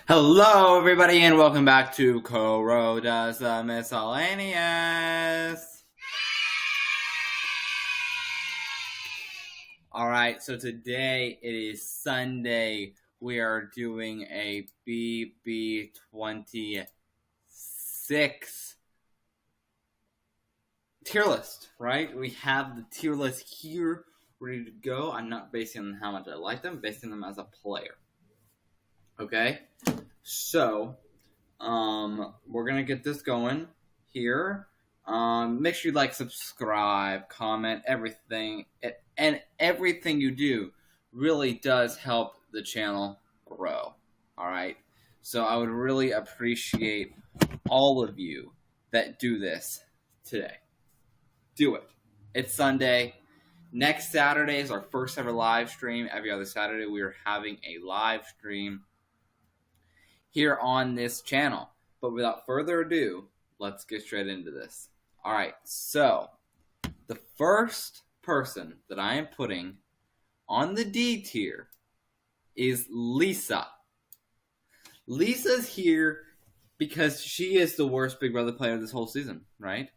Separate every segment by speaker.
Speaker 1: Hello, everybody, and welcome back to Coro Does the Miscellaneous. Alright, so today it is Sunday. We are doing a BB26 tier list, right? We have the tier list here ready to go. I'm not basing them on how much I like them, I'm basing them as a player. Okay? So, we're gonna get this going here. Make sure you like, subscribe, comment, everything, and everything you do really does help the channel grow. All right, so I would really appreciate all of you that do this today. Do it. It's Sunday. Next Saturday is our first ever live stream. Every other Saturday we are having a live stream here on this channel. But without further ado, let's get straight into this. Alright, so the first person that I am putting on the D tier is Lisa. Lisa's here because she is the worst Big Brother player this whole season, right?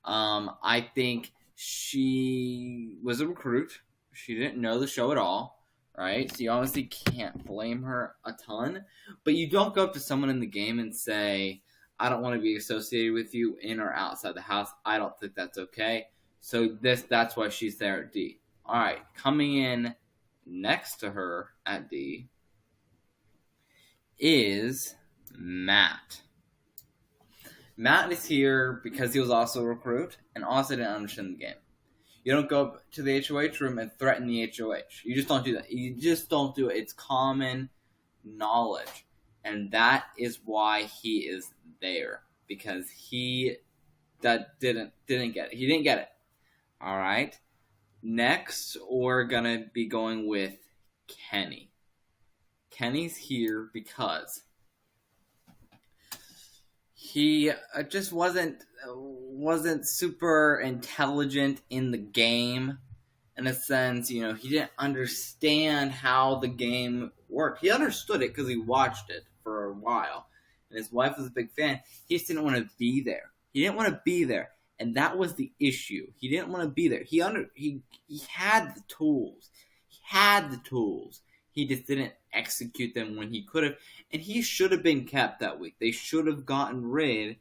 Speaker 1: I think she was a recruit. She didn't know the show at all. Right, so you honestly can't blame her a ton, but you don't go up to someone in the game and say, I don't want to be associated with you in or outside the house. I don't think that's okay. So that's why she's there at D. Alright, coming in next to her at D is Matt. Matt is here because he was also a recruit and also didn't understand the game. You don't go up to the HOH room and threaten the HOH. You just don't do that. You just don't do it. It's common knowledge. And that is why he is there. Because he didn't get it. He didn't get it. Alright. Next, we're going to be going with Kenny. Kenny's here because he just wasn't super intelligent in the game, in a sense. You know, he didn't understand how the game worked. He understood it because he watched it for a while, and his wife was a big fan. He just didn't want to be there. He didn't want to be there, and that was the issue. He didn't want to be there. He had the tools. He had the tools. He just didn't execute them when he could have, and he should have been kept that week. They should have gotten rid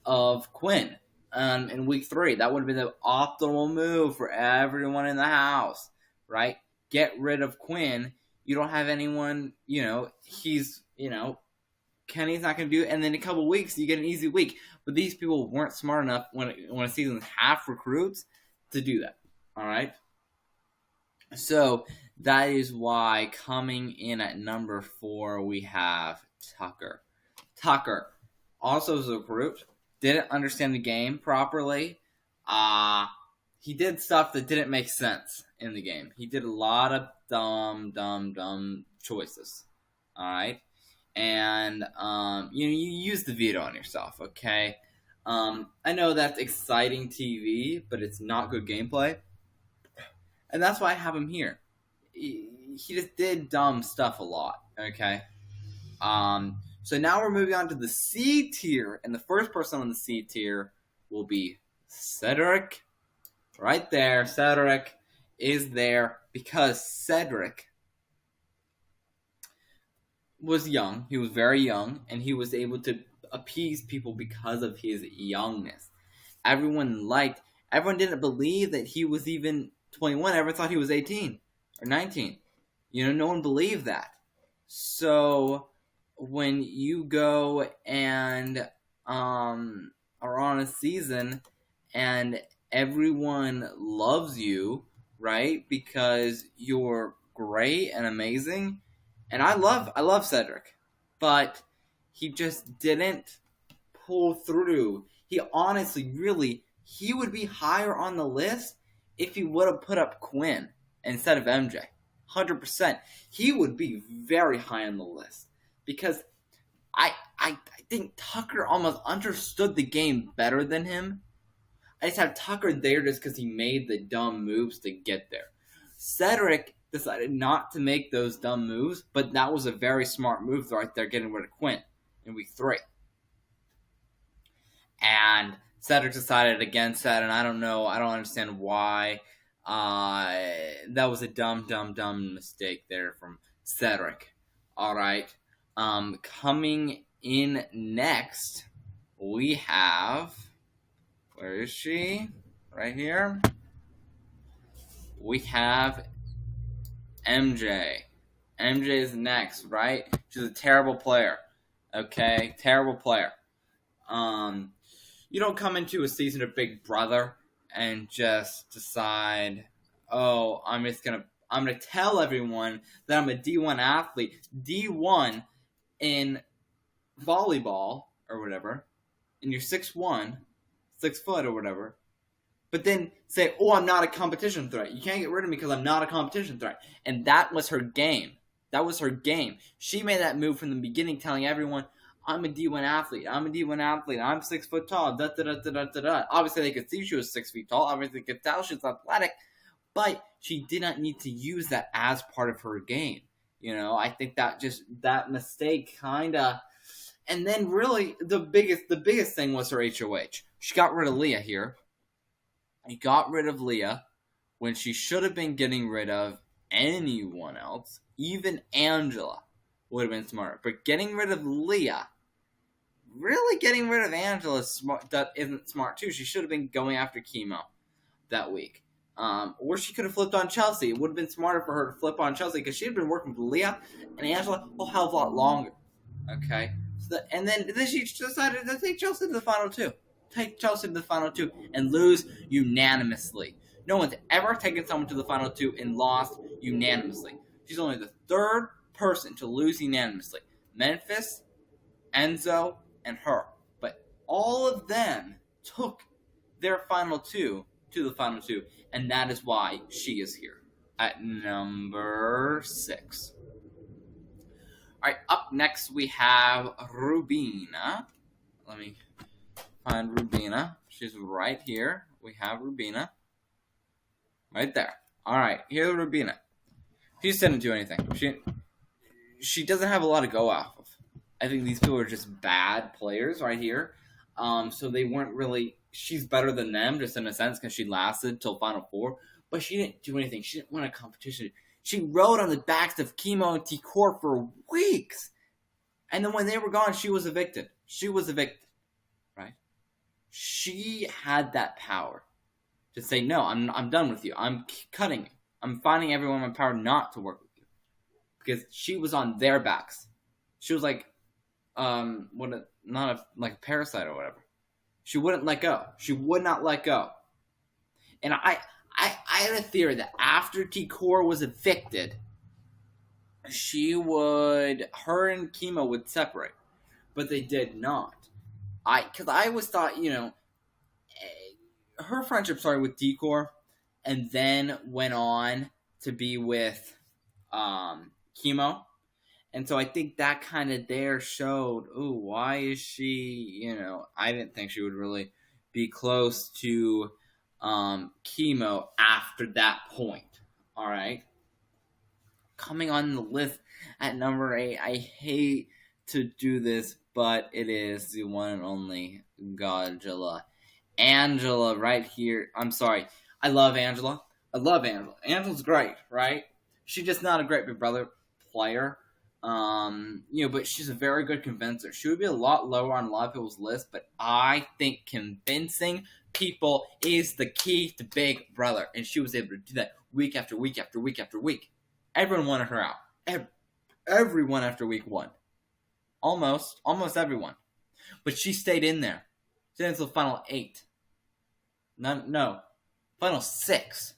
Speaker 1: of Quinn in week 3. That would have been the optimal move for everyone in the house, right? Get rid of Quinn. You don't have anyone, Kenny's not going to do it, and then in a couple weeks, you get an easy week. But these people weren't smart enough when a season's half recruits to do that, all right? So that is why coming in at number 4, we have Tucker. Tucker also was a recruit, didn't understand the game properly. He did stuff that didn't make sense in the game. He did a lot of dumb choices. All right, and you use the veto on yourself. Okay, I know that's exciting TV, but it's not good gameplay, and that's why I have him here. He just did dumb stuff a lot. Okay. So now we're moving on to the C tier, and the first person on the C tier will be Cedric. Right there, Cedric is there because Cedric was young. He was very young, and he was able to appease people because of his youngness. Everyone didn't believe that he was even 21. Everyone thought he was 18 or 19. No one believed that. So when you go and are on a season and everyone loves you, right? Because you're great and amazing. And I love Cedric, but he just didn't pull through. He honestly, really, he would be higher on the list if he would have put up Quinn instead of MJ. 100%. He would be very high on the list. Because I think Tucker almost understood the game better than him. I just have Tucker there just because he made the dumb moves to get there. Cedric decided not to make those dumb moves, but that was a very smart move right there, getting rid of Quinn in week 3. And Cedric decided against that, and I don't know, I don't understand why. That was a dumb mistake there from Cedric. All right. Coming in next, we have, where is she? Right here. We have MJ. MJ is next, right? She's a terrible player. Okay, terrible player. You don't come into a season of Big Brother and just decide, oh, I'm gonna tell everyone that I'm a D1 athlete, D1 in volleyball or whatever, and you're 6'1", 6 foot or whatever, but then say, oh, I'm not a competition threat. You can't get rid of me because I'm not a competition threat. And that was her game. That was her game. She made that move from the beginning, telling everyone, I'm a D1 athlete. I'm a D1 athlete. I'm 6 foot tall. Da, da, da, da, da, da, da. Obviously, they could see she was 6 feet tall. Obviously, they could tell she was athletic. But she did not need to use that as part of her game. You know, I think that mistake kind of... And then really, the biggest thing was her HOH. She got rid of Leah here. He got rid of Leah when she should have been getting rid of anyone else. Even Angela would have been smarter. But getting rid of Leah, really getting rid of Angela that isn't smart too. She should have been going after Chemo that week. Or she could have flipped on Chelsea. It would have been smarter for her to flip on Chelsea because she had been working with Leah and Angela a whole hell of a lot longer. Okay? And then she decided to take Chelsea to the final 2. Take Chelsea to the final 2 and lose unanimously. No one's ever taken someone to the final 2 and lost unanimously. She's only the 3rd person to lose unanimously. Memphis, Enzo, and her. But all of them took their final 2 to the final 2, and that is why she is here at number 6. All right, up next we have Rubina. Let me find Rubina. She's right here. We have Rubina. Right there. Alright, here's Rubina. She didn't do anything. She doesn't have a lot to go off of. I think these people are just bad players right here. So they weren't really... She's better than them, just in a sense, because she lasted till Final 4. But she didn't do anything. She didn't win a competition. She rode on the backs of Chemo and Teir for weeks. And then when they were gone, she was evicted. Right? She had that power to say, no, I'm done with you. I'm cutting you. I'm finding everyone in my power not to work with you. Because she was on their backs. She was like, not like a parasite or whatever. She wouldn't let go. She would not let go. And I had a theory that after Teir was evicted, her and Chemo would separate. But they did not. Because I always thought, her friendship started with Teir and then went on to be with Chemo. And so I think that kind of there showed, why is she, I didn't think she would really be close to Chemo after that point. All right. Coming on the list at number 8, I hate to do this, but it is the one and only Godzilla. Angela right here. I'm sorry. I love Angela. Angela's great, right? She's just not a great Big Brother player. But she's a very good convincer. She would be a lot lower on a lot of people's list, but I think convincing people is the key to Big Brother. And she was able to do that week after week after week after week. Everyone wanted her out. Everyone after week 1. Almost everyone. But she stayed in there. Stayed until the final 8. No. Final 6.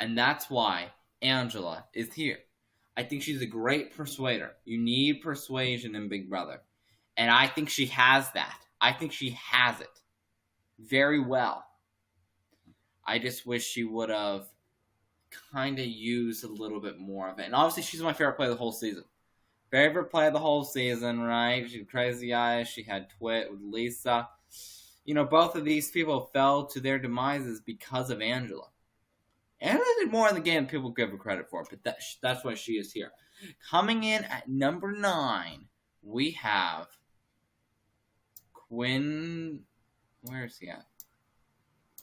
Speaker 1: And that's why Angela is here. I think she's a great persuader. You need persuasion in Big Brother. And I think she has that. I think she has it very well. I just wish she would have kind of used a little bit more of it. And obviously, she's my favorite player of the whole season. Favorite play of the whole season, right? She had Crazy Eyes. She had Twit with Lisa. Both of these people fell to their demises because of Angela. Angela did more in the game than people give her credit for, but that's why she is here. Coming in at number 9, we have Quinn. Where is he at?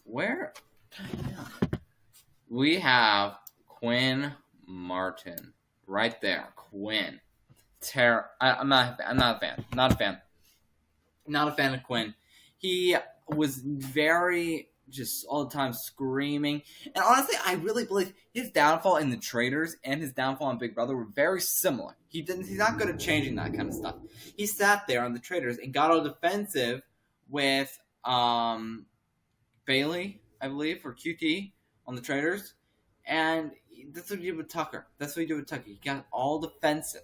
Speaker 1: Where? We have Quinn Martin right there. Quinn. Teir. I'm not a fan. Not a fan of Quinn. He was very just all the time screaming. And honestly, I really believe his downfall in the Traders and his downfall in Big Brother were very similar. He's not good at changing that kind of stuff. He sat there on the Traders and got all defensive with Bailey, I believe, or QT on the Traders. And that's what he did with Tucker. He got all defensive.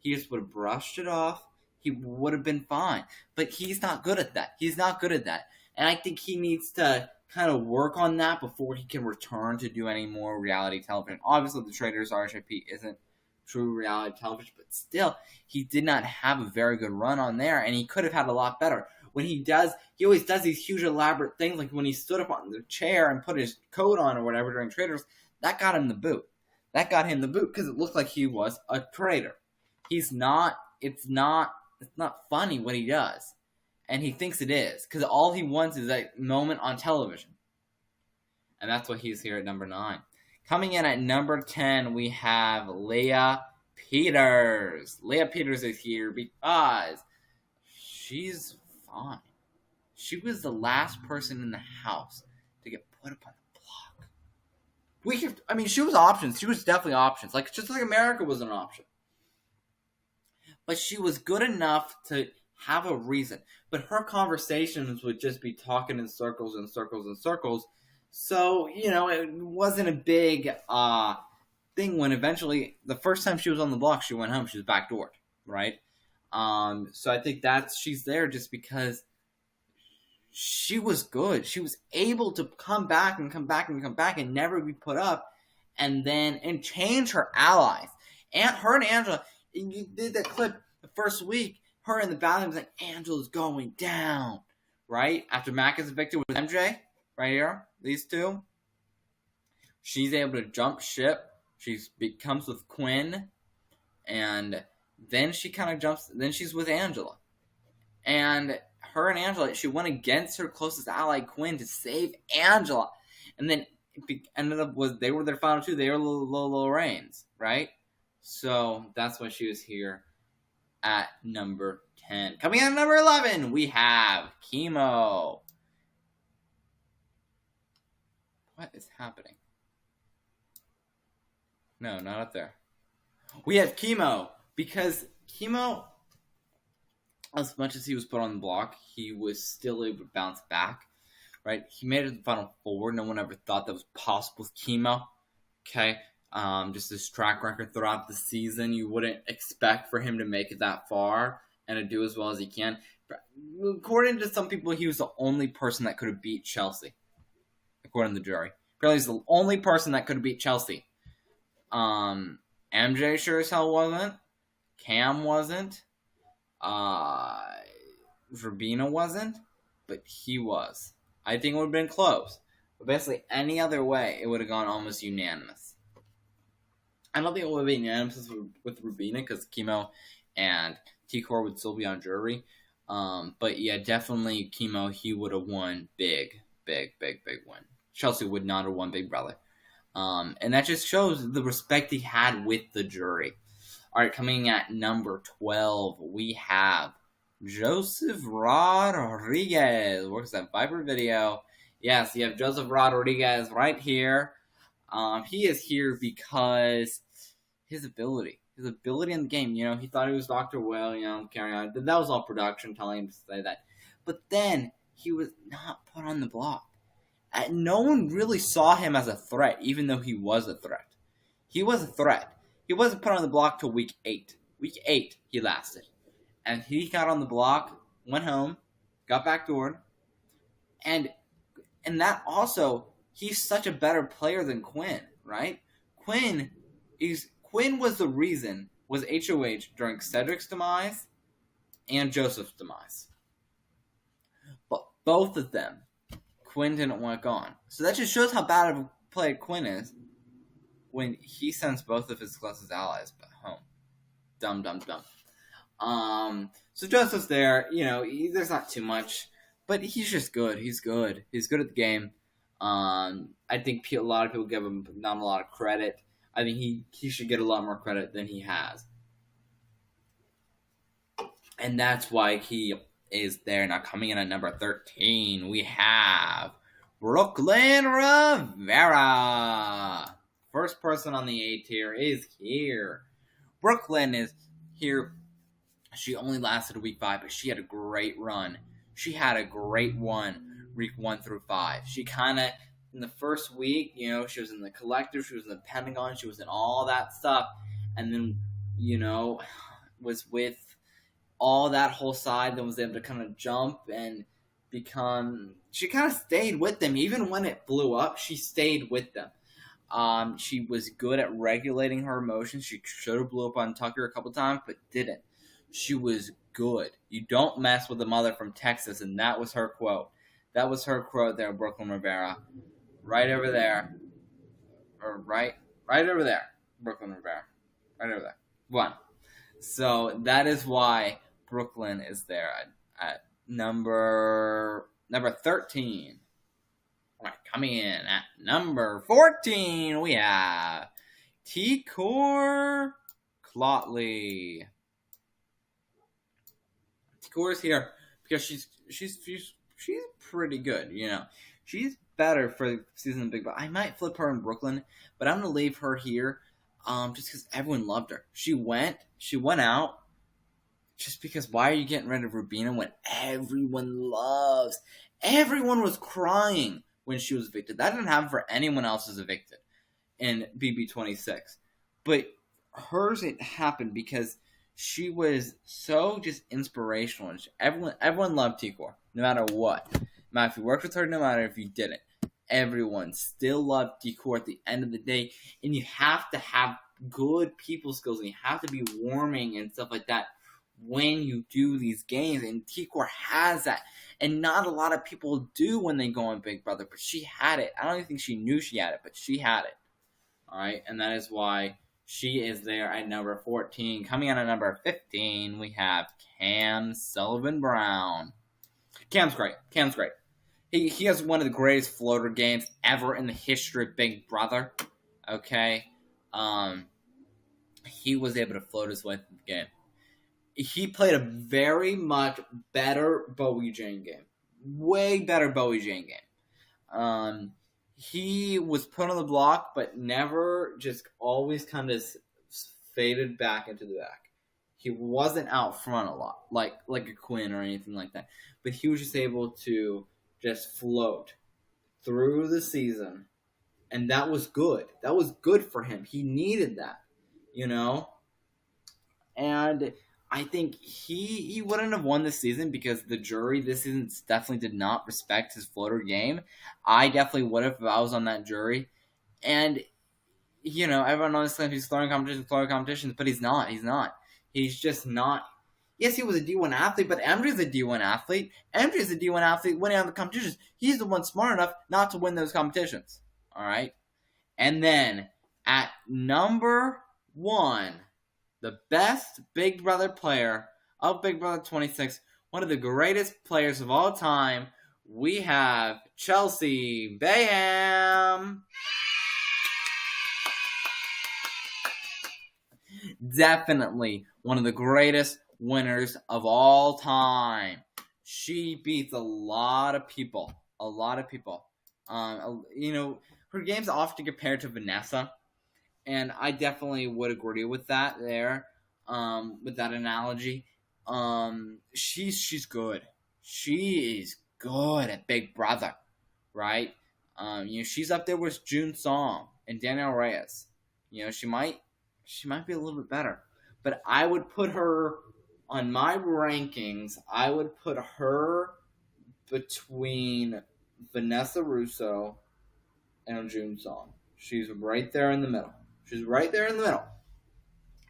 Speaker 1: He just would have brushed it off. He would have been fine. But he's not good at that. And I think he needs to kind of work on that before he can return to do any more reality television. Obviously, the Traders RHIP isn't true reality television, but still, he did not have a very good run on there, and he could have had a lot better. When he always does these huge elaborate things, like when he stood up on the chair and put his coat on or whatever during Traders, that got him the boot. Because it looked like he was a traitor. It's not funny what he does. And he thinks it is. Because all he wants is a moment on television. And that's why he's here at number 9. Coming in at number 10, we have Leah Peters. Leah Peters is here because she's fine. She was the last person in the house to get put up on the block. She was options. She was definitely options. Just like America was an option. But she was good enough to have a reason. But her conversations would just be talking in circles and circles and circles. So, it wasn't a big thing when eventually, the first time she was on the block, she went home. She was backdoored, right? So I think she's there just because she was good. She was able to come back and never be put up and change her allies. And her and Angela, you did that clip the first week, her in the bathroom was like, Angela's going down, right? After Mac is evicted with MJ, right here, these two. She's able to jump ship. She becomes with Quinn, and then she kind of jumps, then she's with Angela. And her and Angela, she went against her closest ally, Quinn, to save Angela. And then it ended up they were their final 2. They were Little Reigns, right? So that's why she was here at number 10. Coming in at number 11, we have Chemo. What is happening? No, not up there. We have Chemo, because Chemo, as much as he was put on the block, he was still able to bounce back, right? He made it to the Final 4. No one ever thought that was possible with Chemo, okay? Just his track record throughout the season, you wouldn't expect for him to make it that far and to do as well as he can. But according to some people, he was the only person that could have beat Chelsea, according to the jury. Apparently, he's the only person that could have beat Chelsea. MJ sure as hell wasn't. Cam wasn't. Rabina wasn't. But he was. I think it would have been close. But basically, any other way, it would have gone almost unanimous. I don't think it would have been unanimous with Rabina because Chemo and Coro would still be on jury. But yeah, definitely Chemo, he would have won big win. Chelsea would not have won Big Brother. And that just shows the respect he had with the jury. All right, coming at number 12, we have Joseph Rodriguez. Works that Viper video. Yes, you have Joseph Rodriguez right here. He is here because his ability in the game. He thought he was Dr. Will, carrying on. That was all production telling him to say that. But then he was not put on the block. No one really saw him as a threat, even though he was a threat. He was a threat. He wasn't put on the block till week 8. Week 8, he lasted. And he got on the block, went home, got backdoored. And that also, he's such a better player than Quinn, right? Quinn was the reason, was HOH during Cedric's demise and Joseph's demise. But both of them, Quinn didn't want gone. So that just shows how bad of a player Quinn is when he sends both of his closest allies home. Dumb, dumb, dumb. So Joseph's there. There's not too much, but he's just good. He's good. He's good at the game. I think a lot of people give him not a lot of credit. I think he should get a lot more credit than he has. And that's why he is there. Now, coming in at number 13, we have Brooklyn Rivera. First person on the A tier is here. Brooklyn is here. She only lasted week 5, but she had a great run. She had a great one, week 1 through 5. She kind of, in the first week, she was in the Collector, she was in the Pentagon, she was in all that stuff. And then, was with all that whole side, then was able to kind of jump and she kind of stayed with them. Even when it blew up, she stayed with them. She was good at regulating her emotions. She should have blew up on Tucker a couple times, but didn't. She was good. You don't mess with the mother from Texas, and that was her quote. That was her quote there, Brooklyn Rivera. Right over there. Or right over there, Brooklyn Rivera. Right over there. 1. So that is why Brooklyn is there at number 13. All right, coming in at number 14, we have Teir Clotley. Teir's here because she's pretty good. She's better for the season of Big Brother. I might flip her in Brooklyn, but I'm gonna leave her here, just because everyone loved her. She went out. Just because, why are you getting rid of Rubina when everyone loves? Everyone was crying when she was evicted. That didn't happen for anyone else who's evicted in BB26. But hers, it happened because she was so just inspirational. And everyone loved Teir, no matter what. No matter if you worked with her, no matter if you didn't. Everyone still loved Teir at the end of the day. And you have to have good people skills, and you have to be warming and stuff like that when you do these games, and Teir has that, and not a lot of people do when they go on Big Brother, but she had it. I don't even think she knew she had it, but she had it. Alright, and that is why she is there at number 14. Coming on at number 15, we have Cam Sullivan Brown. Cam's great. He has one of the greatest floater games ever in the history of Big Brother. Okay? He was able to float his way through the game. He played a very much better Bowie Jane game. Way better Bowie Jane game. He was put on the block, but never, just always kind of faded back into the back. He wasn't out front a lot, like a Quinn or anything like that. But he was just able to just float through the season. And that was good. That was good for him. He needed that, And I think he wouldn't have won this season because the jury this season definitely did not respect his floater game. I definitely would have if I was on that jury. And, everyone always claims he's floating competitions, but he's not. He's just not. Yes, he was a D1 athlete, but MJ's a D1 athlete. MJ's a D1 athlete winning on the competitions. He's the one smart enough not to win those competitions. All right? And then, at number 1... the best Big Brother player of Big Brother 26, one of the greatest players of all time, we have Chelsea Bayham. Definitely one of the greatest winners of all time. She beats a lot of people. Her game's often compared to Vanessa. And I definitely would agree with that there, with that analogy. She's good. She is good at Big Brother, right? She's up there with June Song and Danielle Reyes. She might be a little bit better, but I would put her on my rankings. I would put her between Vanessa Russo and June Song. She's right there in the middle.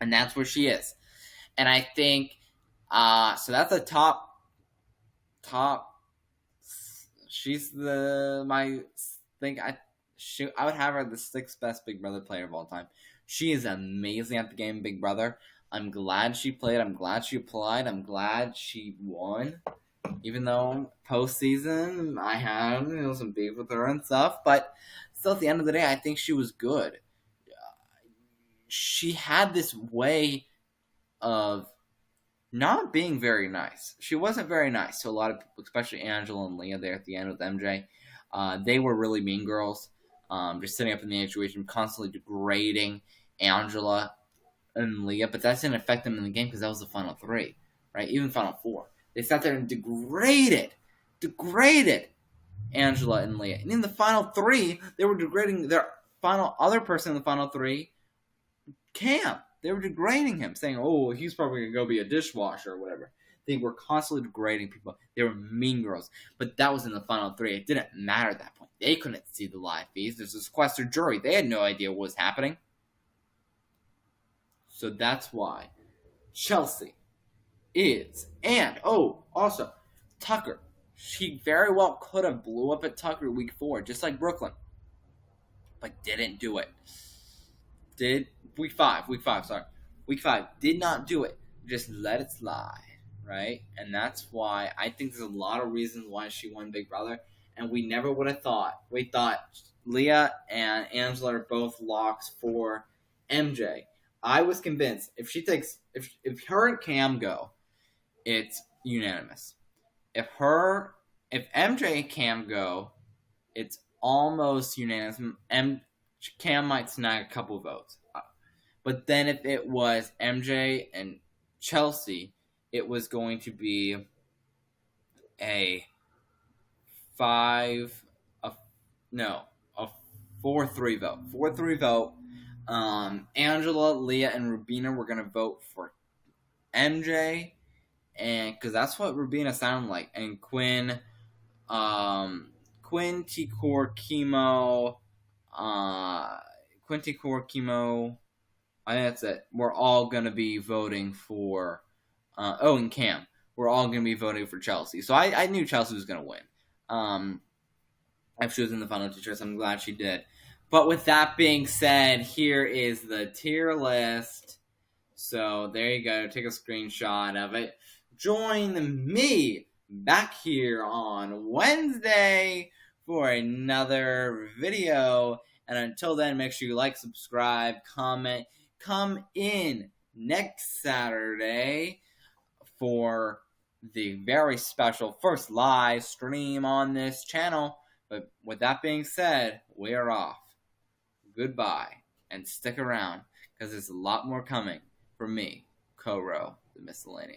Speaker 1: And that's where she is. And I think, so that's the top, she's I would have her the sixth best Big Brother player of all time. She is amazing at the game Big Brother. I'm glad she played. I'm glad she applied. I'm glad she won. Even though postseason I had some beef with her and stuff, but still at the end of the day, I think she was good. She had this way of not being very nice. She wasn't very nice to a lot of people, especially Angela and Leah there at the end with MJ. They were really mean girls, just sitting up in the situation, constantly degrading Angela and Leah, but that didn't affect them in the game because that was the final three, right? Even final four. They sat there and degraded Angela and Leah. And in the final three, they were degrading their final other person in the final three, Cam. They were degrading him, saying, oh, he's probably going to go be a dishwasher or whatever. They were constantly degrading people. They were mean girls. But that was in the final three. It didn't matter at that point. They couldn't see the live feeds. There's a sequestered jury. They had no idea what was happening. So that's why Chelsea is. And, also, Tucker. She very well could have blew up at Tucker week 4, just like Brooklyn. But didn't do it. Week 5, sorry. Week 5, did not do it. Just let it slide, right? And that's why I think there's a lot of reasons why she won Big Brother. And we never would have thought. We thought Leah and Angela are both locks for MJ. I was convinced if her and Cam go, it's unanimous. If MJ and Cam go, it's almost unanimous. Cam might snag a couple votes. But then if it was MJ and Chelsea, it was going to be a 4-3 vote. 4-3 vote. Angela, Leah, and Rubina were going to vote for MJ, and because that's what Rubina sounded like. And Quinn, Tikor, Chemo, I think that's it. We're all going to be voting for, and Cam. We're all going to be voting for Chelsea. So I knew Chelsea was going to win. If she was in the final two choice, I'm glad she did. But with that being said, here is the tier list. So there you go. Take a screenshot of it. Join me back here on Wednesday for another video. And until then, make sure you like, subscribe, comment. Come in next Saturday for the very special first live stream on this channel. But with that being said, we're off. Goodbye. And stick around, because there's a lot more coming from me, Coro, the Miscellaneous.